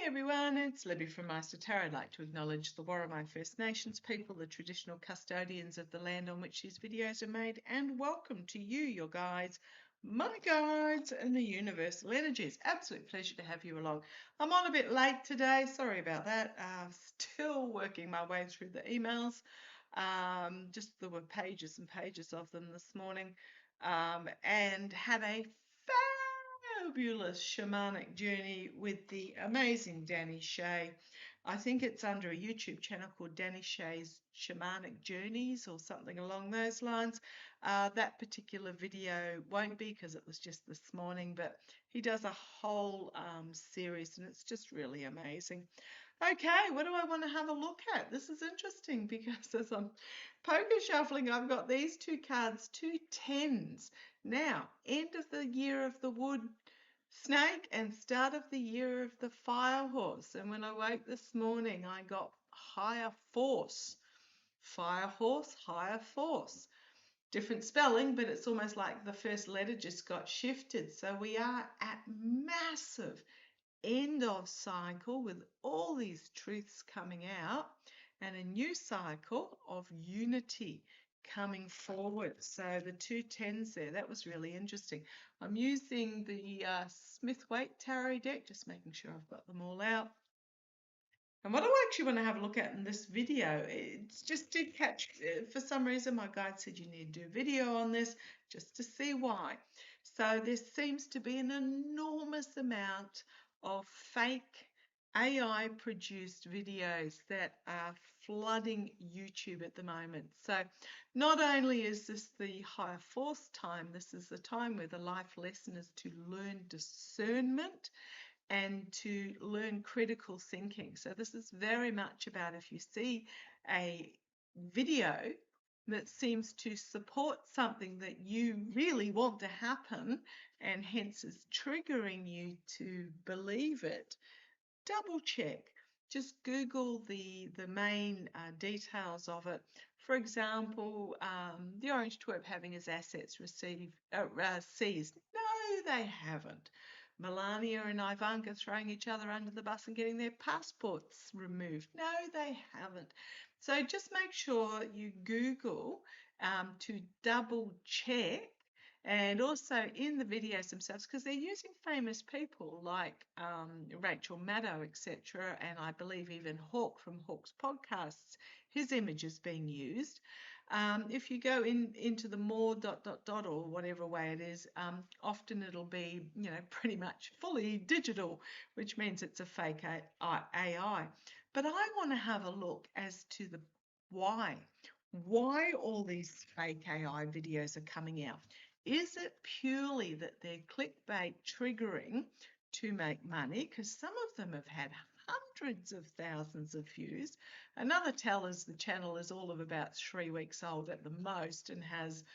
Everyone, it's Libby from Maighstir Tarot. I'd like to acknowledge the Warramai First Nations people, the traditional custodians of the land on which these videos are made, and welcome to you, your guides, my guides, and the universal energies. Absolute pleasure to have you along. I'm on a bit late today, sorry about that. Still working my way through the emails. Just there were pages and pages of them this morning, and had a fabulous shamanic journey with the amazing Danny Shea. I think it's under a YouTube channel called Danny Shea's Shamanic Journeys or something along those lines. That particular video won't be because it was just this morning, but he does a whole series and it's just really amazing. Okay, what do I want to have a look at? This is interesting because as I'm poker shuffling, I've got these two cards, two tens. Now, end of the year of the wood snake and start of the year of the fire horse. And when I woke this morning, I got higher force. Fire horse, higher force. Different spelling, but it's almost like the first letter just got shifted. So we are at massive end of cycle with all these truths coming out and a new cycle of unity coming forward. So the two tens there, that was really interesting. I'm using the Smith-Waite Tarot deck, just making sure I've got them all out. And what I actually want to have a look at in this video, it's just to catch, for some reason my guide said you need to do a video on this just to see why. So there seems to be an enormous amount of fake AI produced videos that are flooding YouTube at the moment. So not only is this the higher force time, this is the time where the life lesson is to learn discernment and to learn critical thinking. So this is very much about if you see a video that seems to support something that you really want to happen and hence is triggering you to believe it, double check. Just Google the main details of it. For example, the Orange Twerp having his assets seized. No, they haven't. Melania and Ivanka throwing each other under the bus and getting their passports removed. No, they haven't. So just make sure you Google to double check, and also in the videos themselves, because they're using famous people like Rachel Maddow, etc., and I believe even Hawk from Hawk's podcasts, his image is being used. If you go into the more ... or whatever way it is, often it'll be, pretty much fully digital, which means it's a fake AI. But I want to have a look as to the why all these fake AI videos are coming out. Is it purely that they're clickbait triggering to make money? Because some of them have had hundreds of thousands of views. Another tell is the channel is all of about 3 weeks old at the most and has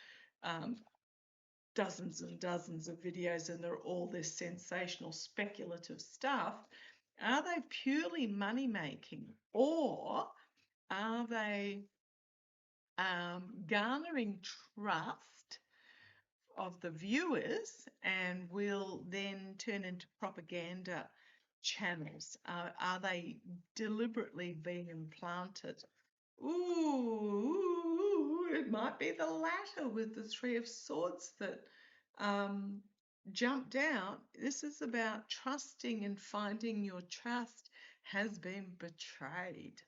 dozens and dozens of videos, and they're all this sensational speculative stuff. Are they purely money making, or are they garnering trust of the viewers and will then turn into propaganda channels? Are they deliberately being implanted? Ooh, it might be the latter with the Three of Swords that jumped out. This is about trusting and finding your trust has been betrayed.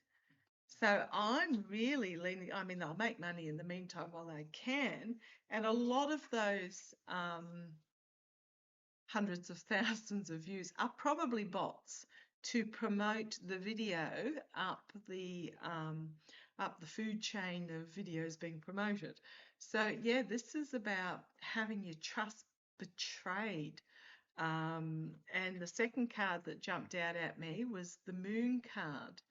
So I'm really leaning, they'll make money in the meantime while they can. And a lot of those hundreds of thousands of views are probably bots to promote the video up the food chain of videos being promoted. So yeah, this is about having your trust betrayed. And the second card that jumped out at me was the Moon card.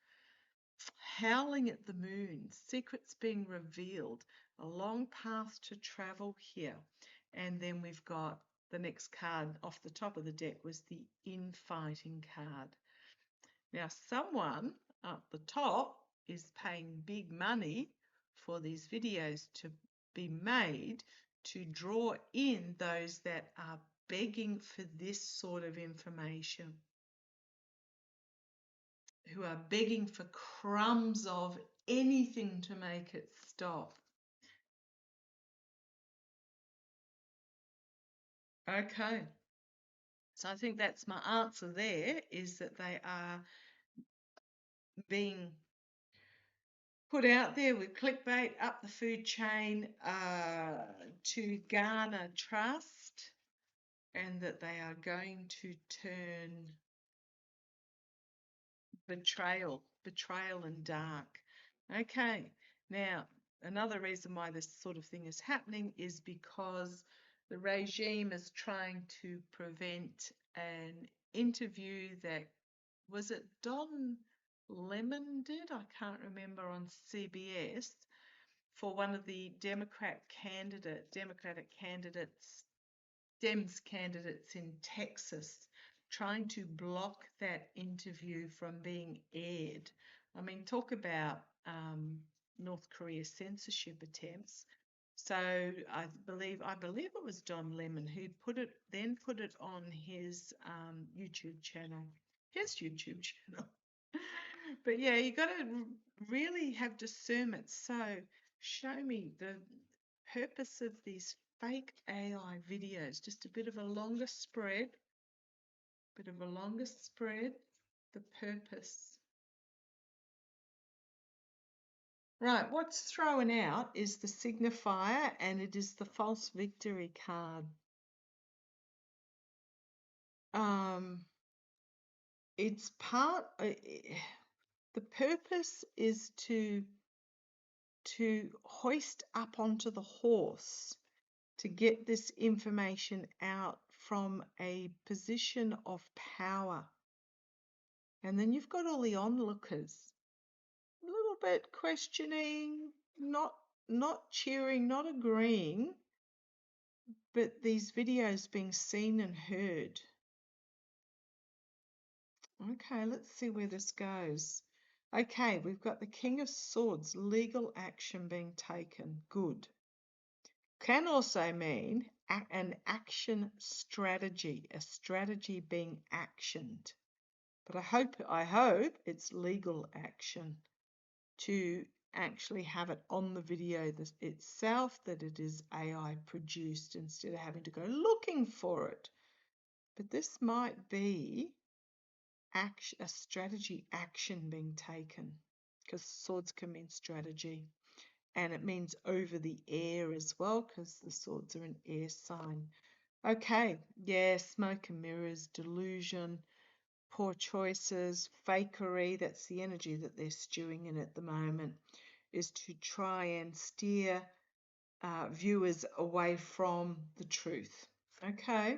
Howling at the moon, secrets being revealed, a long path to travel here. And then we've got the next card off the top of the deck was the infighting card. Now, someone up the top is paying big money for these videos to be made to draw in those that are begging for this sort of information. who are begging for crumbs of anything to make it stop. Okay. So I think that's my answer there, is that they are being put out there with clickbait up the food chain to garner trust, and that they are going to turn betrayal and dark. Okay, now another reason why this sort of thing is happening is because the regime is trying to prevent an interview that, was it Don Lemon did? I can't remember, on CBS, for one of the Democratic candidates, Dems candidates in Texas, trying to block that interview from being aired. I mean, talk about North Korea censorship attempts. So I believe it was Don Lemon who put it on his YouTube channel. But yeah, you got to really have discernment. So show me the purpose of these fake AI videos. Just a bit of a longer spread. The purpose. Right, what's thrown out is the signifier, and it is the false victory card. It's part. The purpose is to hoist up onto the horse, to get this information out from a position of power. And then you've got all the onlookers, a little bit questioning, not cheering, not agreeing, but these videos being seen and heard. Okay, let's see where this goes. Okay, we've got the King of Swords, legal action being taken. Good. Can also mean an action strategy, a strategy being actioned. But I hope it's legal action, to actually have it on the video itself, that it is AI produced instead of having to go looking for it. But this might be a strategy action being taken, because swords can mean strategy, and it means over the air as well, because the swords are an air sign. Okay, yeah, smoke and mirrors, delusion, poor choices, fakery. That's the energy that they're stewing in at the moment, is to try and steer viewers away from the truth. Okay.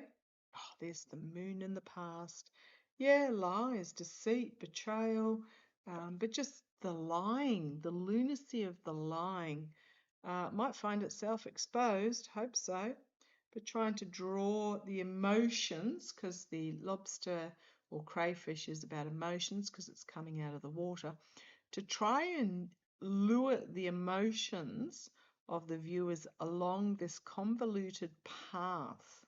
Oh, there's the moon in the past. Yeah, lies, deceit, betrayal, but just the lying, the lunacy of the lying. Might find itself exposed, hope so, but trying to draw the emotions, because the lobster or crayfish is about emotions, because it's coming out of the water, to try and lure the emotions of the viewers along this convoluted path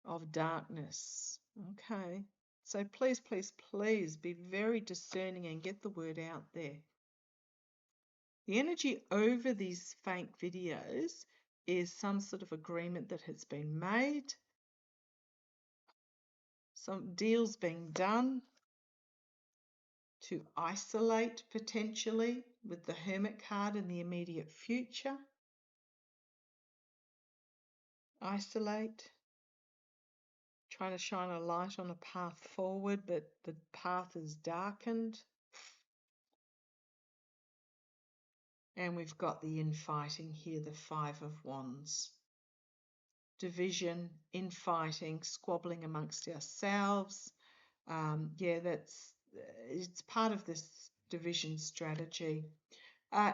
of darkness. Okay, so please, please, please be very discerning and get the word out there. The energy over these fake videos is some sort of agreement that has been made, some deals being done to isolate potentially with the Hermit card in the immediate future. Isolate, trying to shine a light on a path forward, but the path is darkened. And we've got the infighting here, the Five of Wands. Division, infighting, squabbling amongst ourselves. Yeah, it's part of this division strategy.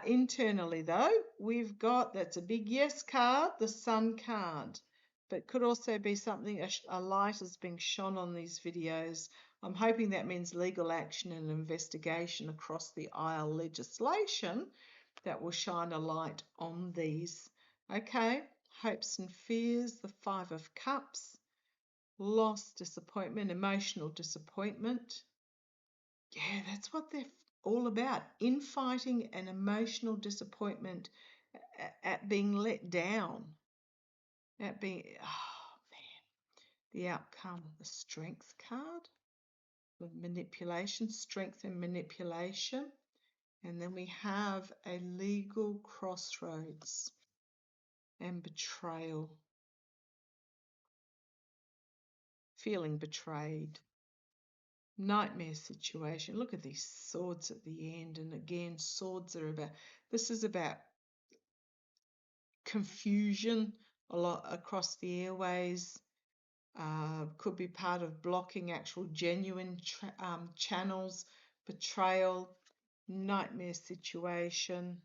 Internally, though, we've got, that's a big yes card, the Sun card. But could also be something, a light is being shone on these videos. I'm hoping that means legal action and investigation across the aisle, legislation that will shine a light on these. Okay, hopes and fears, the Five of Cups, loss, disappointment, emotional disappointment. yeah, that's what they're all about. Infighting and emotional disappointment at being let down, at being, oh man, the outcome, the strength card, the manipulation, strength and manipulation. And then we have a legal crossroads and betrayal, feeling betrayed. Nightmare situation. Look at these swords at the end, and again, swords are about, this is about confusion a lot across the airways. Could be part of blocking actual genuine channels, betrayal, nightmare situation.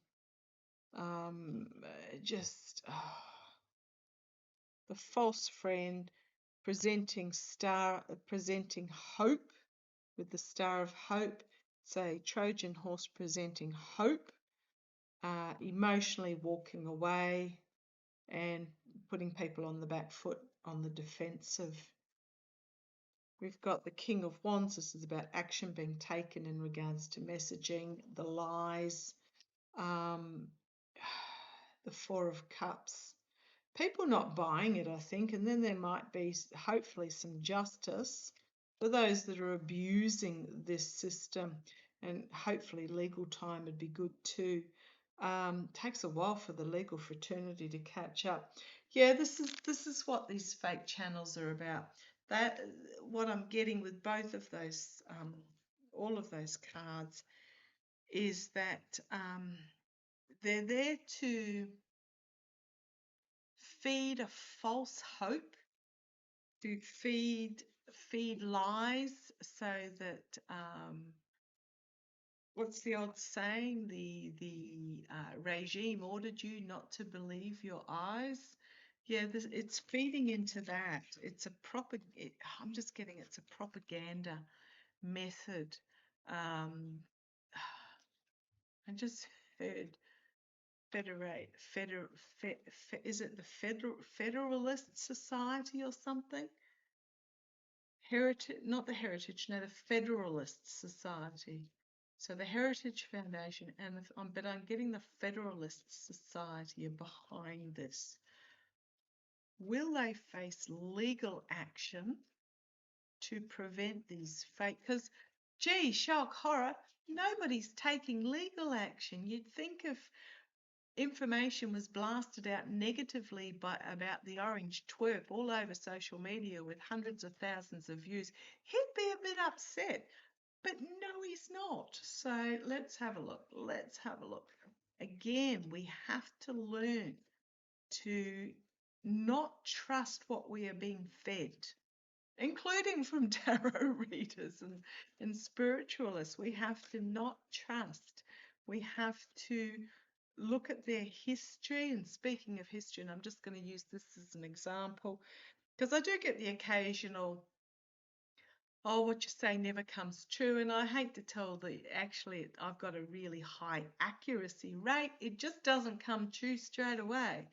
Just the false friend presenting hope with the Star of Hope. Say Trojan horse presenting hope, emotionally walking away and putting people on the back foot, on the defensive. We've got the King of Wands. This is about action being taken in regards to messaging, the lies. The Four of Cups. People not buying it, I think, and then there might be hopefully some justice for those that are abusing this system, and hopefully legal time would be good too. Takes a while for the legal fraternity to catch up. Yeah, this is what these fake channels are about. That what I'm getting with both of those, all of those cards, is that they're there to feed a false hope, to feed lies, so that what's the old saying? The regime ordered you not to believe your eyes. Yeah, it's feeding into that. It's a I'm just getting it's a propaganda method. Um, I just heard is it the Federalist Society or something? Heritage, not the Heritage, no, the Federalist Society. So the Heritage Foundation, but I'm getting the Federalist Society are behind this. Will they face legal action to prevent these fake? Because, gee, shock, horror, nobody's taking legal action. You'd think if information was blasted out negatively about the orange twerp all over social media with hundreds of thousands of views, he'd be a bit upset. But no, he's not. So let's have a look. Let's have a look. Again, we have to learn to not trust what we are being fed, including from tarot readers and spiritualists. We have to not trust. We have to look at their history. And speaking of history, and I'm just going to use this as an example, because I do get the occasional, oh, what you say never comes true. And I hate to tell actually, I've got a really high accuracy rate. It just doesn't come true straight away.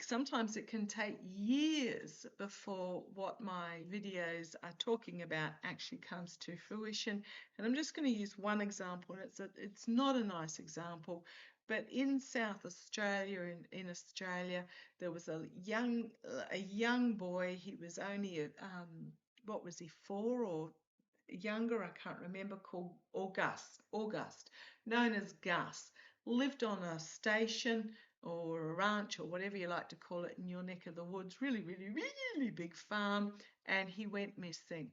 Sometimes it can take years before what my videos are talking about actually comes to fruition. And I'm just going to use one example, and it's not a nice example, but in South Australia, in Australia, there was a young boy. He was only what was he, 4 or younger? I can't remember. Called August, known as Gus, lived on a station or a ranch or whatever you like to call it in your neck of the woods, really, really, really big farm, and he went missing.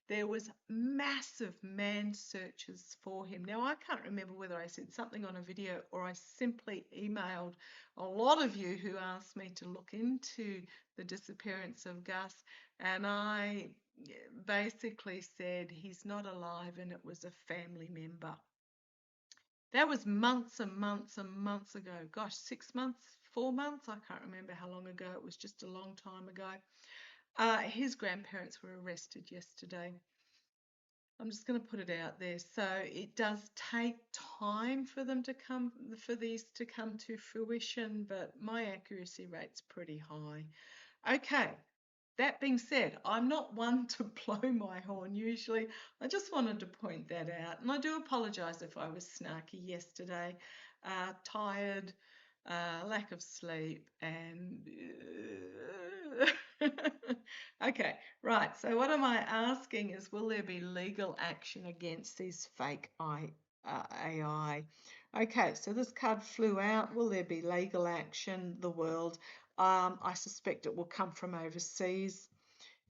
There was massive man searches for him. Now, I can't remember whether I said something on a video or I simply emailed a lot of you who asked me to look into the disappearance of Gus, and I basically said he's not alive and it was a family member. That was months and months and months ago. Gosh, 6 months, 4 months? I can't remember how long ago. It was just a long time ago. His grandparents were arrested yesterday. I'm just going to put it out there. So it does take time for these to come to fruition, but my accuracy rate's pretty high. Okay, that being said, I'm not one to blow my horn usually. I just wanted to point that out. And I do apologise if I was snarky yesterday. Tired, lack of sleep, and. Okay, right. So, what am I asking is, will there be legal action against these fake AI? Okay, so this card flew out. Will there be legal action? The world. I suspect it will come from overseas.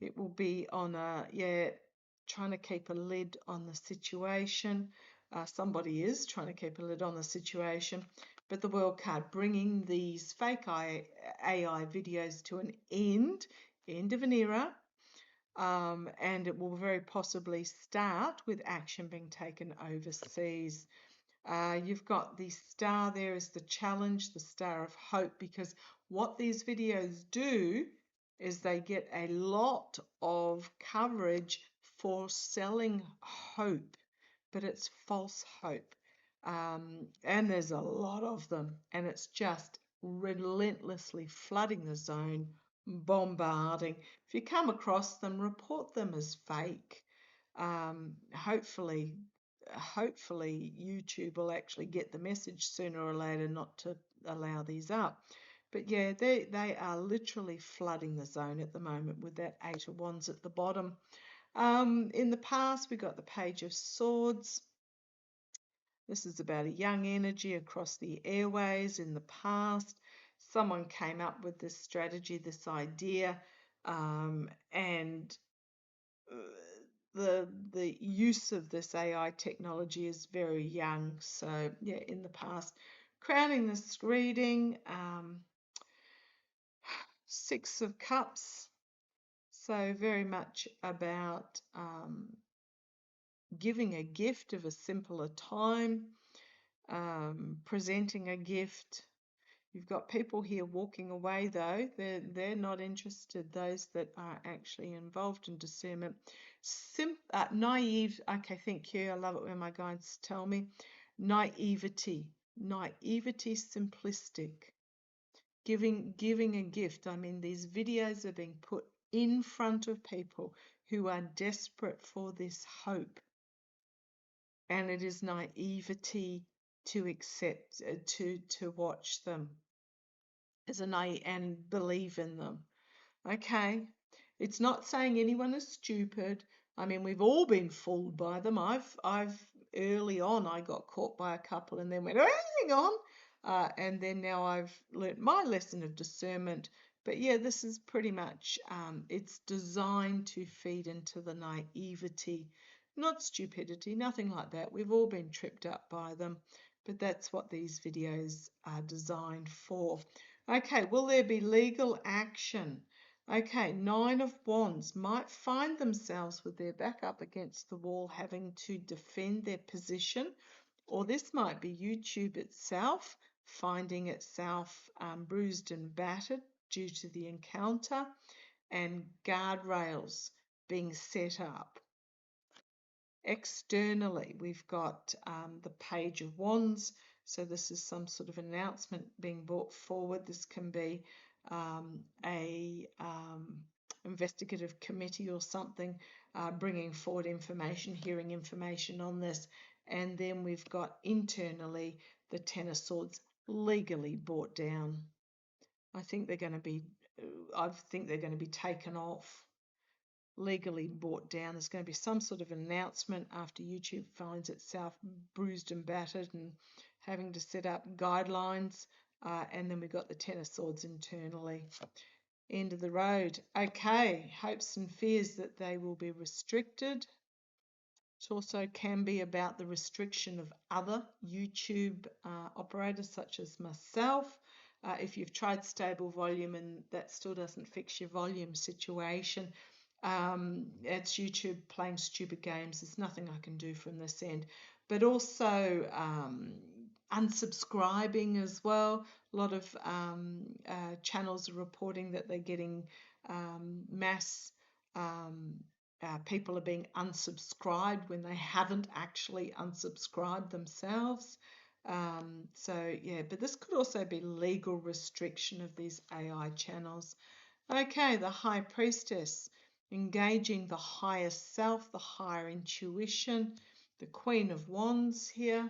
It will be on trying to keep a lid on the situation. Somebody is trying to keep a lid on the situation. But the world card bringing these fake AI videos to an end of an era. And it will very possibly start with action being taken overseas. You've got the star there as the challenge, the star of hope, because what these videos do is they get a lot of coverage for selling hope, but it's false hope. And there's a lot of them, and it's just relentlessly flooding the zone, bombarding. If you come across them, report them as fake. Hopefully YouTube will actually get the message sooner or later not to allow these up. But yeah, they are literally flooding the zone at the moment with that Eight of Wands at the bottom. In the past, we got the Page of Swords. This is about a young energy across the airways. In the past, someone came up with this strategy, this idea, and the use of this AI technology is very young. So yeah, in the past, crowning this reading, Six of Cups. So very much about giving a gift of a simpler time, presenting a gift. You've got people here walking away though. They're not interested, those that are actually involved in discernment. Naive, okay, thank you. I love it when my guides tell me. Naivety, simplistic. Giving a gift. I mean, these videos are being put in front of people who are desperate for this hope. And it is naivety to accept, to watch them and believe in them. Okay, it's not saying anyone is stupid. I mean, we've all been fooled by them. I've early on I got caught by a couple and then went, oh, hang on, and then now I've learnt my lesson of discernment. But yeah, this is pretty much it's designed to feed into the naivety, not stupidity, nothing like that. We've all been tripped up by them, but that's what these videos are designed for. Okay, will there be legal action? Okay, Nine of Wands might find themselves with their back up against the wall having to defend their position, or this might be YouTube itself finding itself bruised and battered due to the encounter, and guardrails being set up. Externally, we've got the Page of Wands. So this is some sort of announcement being brought forward. This can be a investigative committee or something bringing forward information, hearing information on this. And then we've got internally the Ten of Swords legally brought down. I think they're going to be taken off, legally brought down. There's going to be some sort of announcement after YouTube finds itself bruised and battered and having to set up guidelines. And then we've got the Ten of Swords internally. End of the road. Okay, hopes and fears that they will be restricted. It also can be about the restriction of other YouTube operators such as myself. If you've tried stable volume and that still doesn't fix your volume situation, it's YouTube playing stupid games. There's nothing I can do from this end. But also unsubscribing as well. A lot of channels are reporting that they're getting mass people are being unsubscribed when they haven't actually unsubscribed themselves. So yeah, but this could also be legal restriction of these AI channels. Okay, the High Priestess, engaging the higher self, the higher intuition, the Queen of Wands here,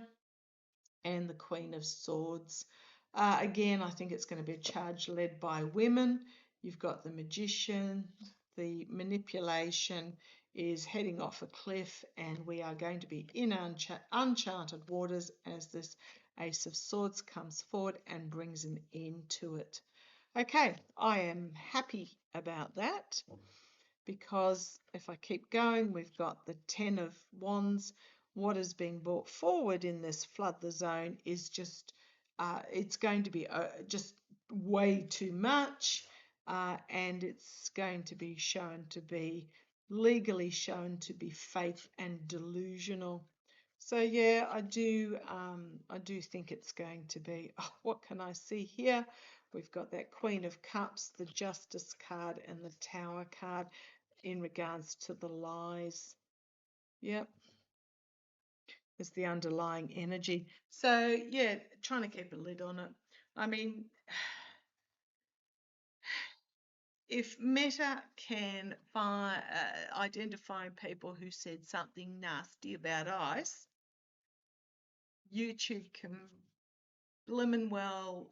and the Queen of Swords. Again, I think it's going to be a charge led by women. You've got the Magician, the manipulation is heading off a cliff, and we are going to be in uncharted waters as this Ace of Swords comes forward and brings an end to it. Okay, I am happy about that, because if I keep going, we've got the 10 of Wands. What is being brought forward in this Flood the Zone is just, it's going to be just way too much, and it's going to be shown to be, legally shown to be fake and delusional. So yeah, I do think it's going to be, oh, what can I see here? We've got that Queen of Cups, the Justice card, and the Tower card in regards to the lies. Yep, is the underlying energy. So yeah, trying to keep a lid on it. I mean, if Meta can identify people who said something nasty about ICE, YouTube can blimmin' well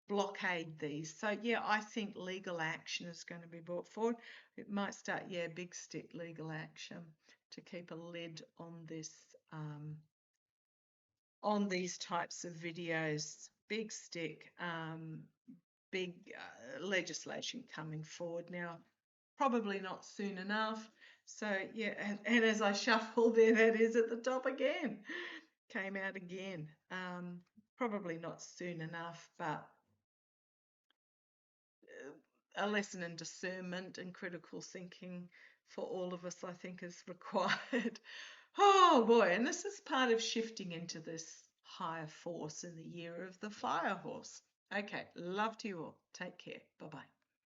blockade these. So yeah, I think legal action is going to be brought forward. It might start, yeah, big stick legal action to keep a lid on these types of videos. Big stick, big legislation coming forward now. Probably not soon enough. So yeah, and as I shuffle there, that is at the top again. Came out again. Probably not soon enough, but a lesson in discernment and critical thinking for all of us, I think, is required. Oh boy, and this is part of shifting into this higher force in the year of the fire horse. Okay, love to you all. Take care. Bye-bye.